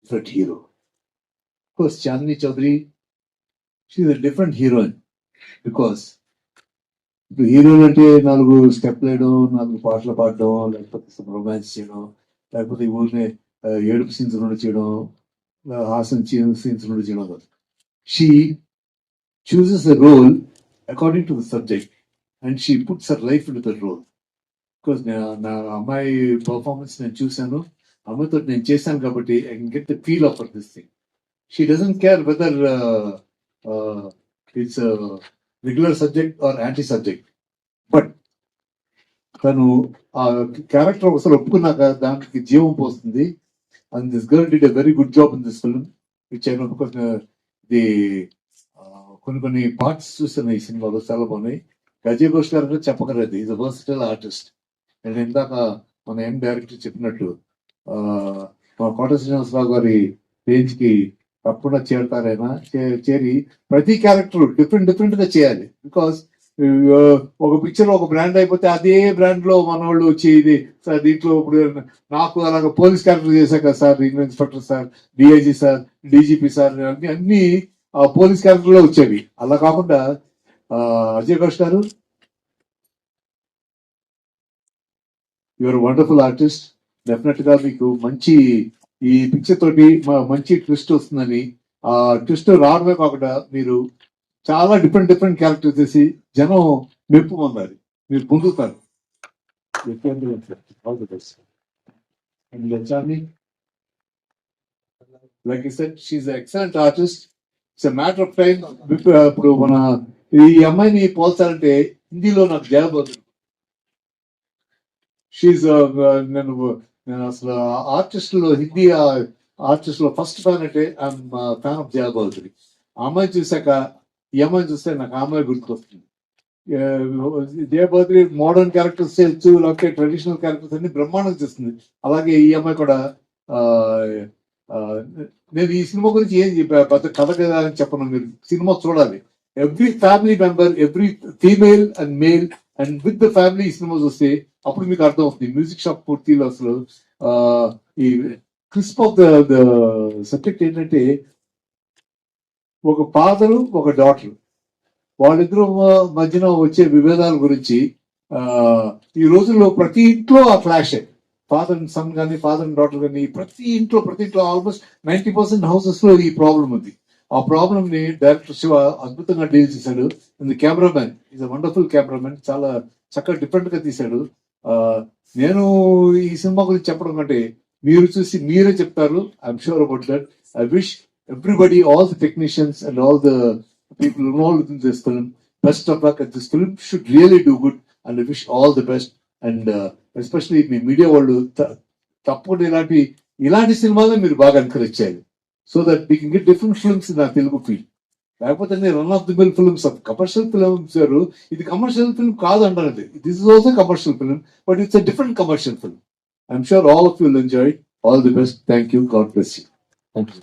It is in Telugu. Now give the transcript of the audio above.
different hero. Of course, Chandni Chaudhary, she's a different heroine because ఇప్పుడు హీరోలు అంటే 4 స్టెప్లు వేయడం, 4 పాటలు పాడడం, లేకపోతే రొమాన్స్ చేయడం, లేకపోతే ఊరినే ఏడుపు సీన్స్ నుండి చేయడం, హాస్యం సీన్స్ నుండి చేయడం కాదు. She chooses the role according to the subject and she puts her life in the role. Because నా అమ్మాయి పర్ఫార్మెన్స్ నేను చూశాను, అమ్మాయితో నేను చేశాను కాబట్టి I can get the feel of this thing. She doesn't care whether it's regular subject or anti subject, but తను ఆ క్యారెక్టర్ ఒకసారి ఒప్పుకున్నాక దానికి జీవం పోస్తుంది. And this girl did a very good job in this film which I know because the కొన్ని పార్ట్స్ చూస్తున్నా ఈ సినిమాలో చాలా బాగున్నాయి. అజయ్ ఘోష్ గారు చెప్పగలదు, ఈజ్ అ వర్సిటైల్ ఆర్టిస్ట్. నేను ఇందాక మన యంగ్ డైరెక్టర్ చెప్పినట్టు మా కోట శ్రీనివాసరావు గారి రేంజ్ కి తప్పకుండా చేరతారైనా చేరి ప్రతి క్యారెక్టర్ డిఫరెంట్ గా చేయాలి. బికాస్ ఒక పిక్చర్ ఒక బ్రాండ్ అయిపోతే అదే బ్రాండ్ లో మన వాళ్ళు వచ్చి ఇది సార్ దీంట్లో ఇప్పుడు నాకు అలాగ పోలీస్ క్యారెక్టర్ చేశాక sir, inspector sir, DIG sir, DGP sir, అన్ని పోలీస్ క్యారెక్టర్ లో వచ్చేవి. అలా కాకుండా అజయ్ ఘోష్ గారు, యువర్ వండర్ఫుల్ ఆర్టిస్ట్. డెఫినెట్ గా మీకు మంచి ఈ పిక్చర్ తోటి మంచి ట్విస్ట్ వస్తుందని, ఆ ట్విస్ట్ రావడమే కాకుండా మీరు చాలా డిఫరెంట్ క్యారెక్టర్ చేసి జనం మెప్పు పొందాలి, మీరు పొందుతారు. Like I said, she's excellent artist. It's a matter of time. ఇప్పుడు మన ఈ అమ్మాయిని పోల్చాలంటే హిందీలో నాకు జయబోతుంది. షీఈస్ నేను అసలు ఆర్టిస్టులో హిందీ ఆర్టిస్టులో ఫస్ట్ ఫ్యాన్ అంటే ఐఎమ్ ఫ్యాన్ ఆఫ్ జయా బౌద్ధరి. ఆ అమ్మాయి చూసాక ఈ అమ్మాయిని చూస్తే నాకు ఆ అమ్మాయి గుర్తుకొస్తుంది. జయా బౌద్ధరి మోడర్న్ క్యారెక్టర్స్ చేయొచ్చు, లేకపోతే ట్రెడిషనల్ క్యారెక్టర్స్ అన్ని బ్రహ్మాండం చేస్తుంది. అలాగే ఈ అమ్మాయి కూడా నేను ఈ సినిమా గురించి ఏం పెద్ద కథ కదా అని చెప్పను, మీరు సినిమా చూడాలి. Every family member, every female and male and with the family ఈ సినిమా చూస్తే అప్పుడు మీకు అర్థం అవుతుంది మ్యూజిక్ షాప్ పూర్తిలో అసలు ఈ క్రిస్ప్ ఆఫ్ ద సబ్జెక్ట్ ఏంటంటే, ఒక ఫాదరు ఒక డాటర్, వాళ్ళిద్దరు మధ్యన వచ్చే విభేదాల గురించి ఈ రోజుల్లో ప్రతి ఇంట్లో ఆ ఫ్లాష్, ఫాదర్ అండ్ సన్ కానీ, ఫాదర్ అండ్ డాటర్ కానీ, ప్రతి ఇంట్లో ఆల్మోస్ట్ 90% హౌసెస్ లో ఈ ప్రాబ్లం ఉంది. ఆ ప్రాబ్లం ని డైరెక్టర్ శివ అద్భుతంగా డీల్ చేశాడు. Cameraman is a wonderful cameraman, చాలా చక్కగా డిఫరెంట్ గా తీశాడు. నేను ఈ సినిమా గురించి చెప్పడం కంటే మీరు చూసి మీరే చెప్తారు. I'm sure about that. I wish everybody, all the technicians and all the people involved in this film, best of luck. This film should really do good and I wish all the best. And especially మీ మీడియా వాళ్ళు తప్పకుండా ఇలాంటి సినిమాలే మీరు బాగా ఎంకరేజ్ చేయాలి, so that we can get different films in a Telugu field. లేకపోతే run of the mill films, commercial films, ఇది కమర్షియల్ ఫిల్మ్ కాదు అంటారు. This is also commercial film, but it's a different commercial film. I'm sure all of you will enjoy. All the best. Thank you. God bless you. Thank you.